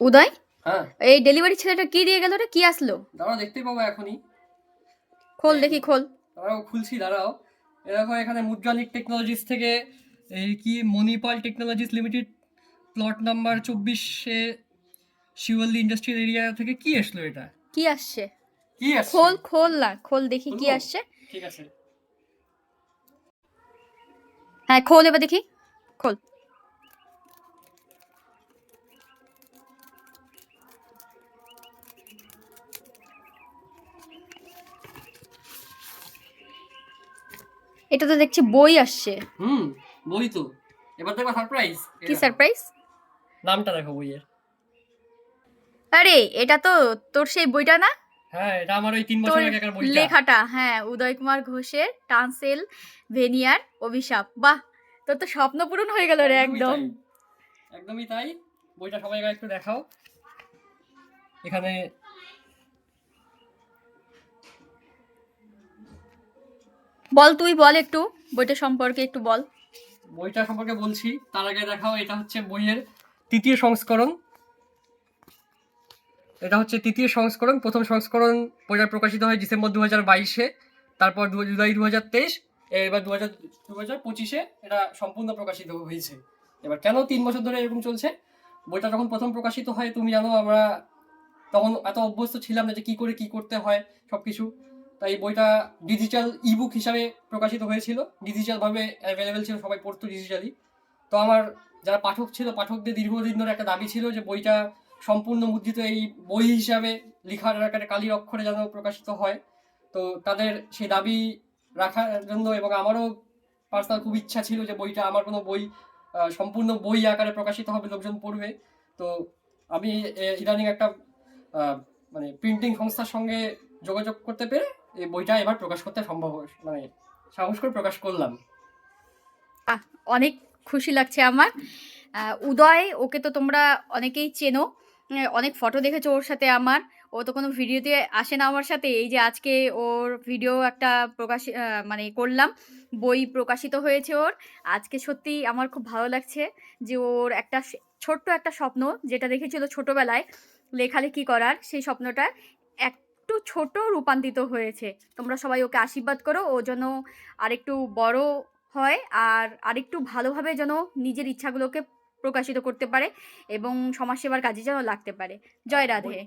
উদয়, হ্যাঁ এই ডেলিভারি ছেলেটা কি দিয়ে গেল রে? কি আসলো? দাঁড়াও, দেখতেই পাবো এখনই। খোল দেখি, খোল। দাঁড়াও, খুলছি, দাঁড়াও। এরকম এখানে মুদ্রালিক টেকনোলজিস থেকে এই কি Manipal technologies limited plot number 24-এ শিওলি ইন্ডাস্ট্রিয়াল এরিয়া থেকে কি আসলো এটা? কি আসছে? কি আসছে? খোল খোল না, খোল দেখি কি খুলবো? আসছে। ঠিক আছে। হ্যাঁ খোল, এবার দেখি, খোল। এটা তো দেখছি বই আসছে। বই তো। এবার দেখবা সারপ্রাইজ। কি সারপ্রাইজ? নামটা দেখো বইয়ের। আরে এটা তো তোর সেই বইটা না? হ্যাঁ, এটা আমার ওই 3 তোর বছর আগেকার বইটা। লেখাটা, হ্যাঁ, উদয় কুমার ঘোষের ট্রান্সেল ভেনিয়ার অভিশাপ। বাহ, তোর তো স্বপ্ন পূরণ হয়ে গেল রে একদমই একদম। তাই, একদমই তাই। বইটা সবাই একটু দেখাও। এখানে বল, তুই বল একটু বইটা সম্পর্কে একটু বল। বইটা সম্পর্কে বলছি, তার আগে দেখাও। এটা হচ্ছে বইয়ের 3য় সংস্করণ। এটা হচ্ছে 3য় সংস্করণ। প্রথম সংস্করণ বইটা প্রকাশিত হয় ডিসেম্বর 2022-এ, তারপর জুলাই 2023, এবার 2025-এ এটা সম্পূর্ণ প্রকাশিত হয়েছে। এবার কেন 3 বছর ধরে এরকম চলছে? বইটা যখন প্রথম প্রকাশিত হয়, তুমি জানো, আমরা তখন এত অভ্যস্ত ছিলাম না যে কী করে কী করতে হয় সব কিছু। তাই বইটা ডিজিটাল ইবুক হিসাবে প্রকাশিত হয়েছিল, ডিজিটালভাবে অ্যাভেলেবেল ছিল, সবাই পড়তো ডিজিটালি। তো আমার যারা পাঠক ছিল, পাঠকদের দীর্ঘদিন ধরে একটা দাবি ছিল যে বইটা সম্পূর্ণ মুদ্রিত এই বই হিসাবে লেখার আকারে কালির অক্ষরে যেন প্রকাশিত হয়। তো তাদের সেই দাবি রাখার জন্য, এবং আমারও পার্সোনাল খুব ইচ্ছা ছিল যে বইটা, আমার কোনো বই সম্পূর্ণ বই আকারে প্রকাশিত হবে, লোকজন পড়বে। তো আমি ইদানিং একটা মানে প্রিন্টিং সংস্থার সঙ্গে যোগাযোগ করতে পেরে এই বইটা এবার প্রকাশ করতে সম্ভব, মানে সাহস করে প্রকাশ করলাম। আহ, অনেক খুশি লাগছে আমার। উদয়, ওকে তো তোমরা অনেকেই চেনো, অনেক ফটো দেখেছো ওর সাথে আমার। ও তো কোনো ভিডিওতে আসে না আমার সাথে। এই যে আজকে ওর ভিডিও একটা মানে করলাম, বই প্রকাশিত হয়েছে ওর। আজকে সত্যি আমার খুব ভালো লাগছে যে ওর একটা ছোট্ট একটা স্বপ্ন, যেটা দেখেছিল ছোটবেলায় লেখালেখি করার, সেই স্বপ্নটা একটু ছোট রূপান্তরিত হয়েছে। তোমরা সবাই ওকে আশীর্বাদ করো, ও যেন আরেকটু বড় হয় আর আরেকটু ভালোভাবে যেন নিজের ইচ্ছাগুলোকে প্রকাশিত করতে পারে এবং সমাজসেবার কাজে যেন লাগতে পারে। জয় রাধে।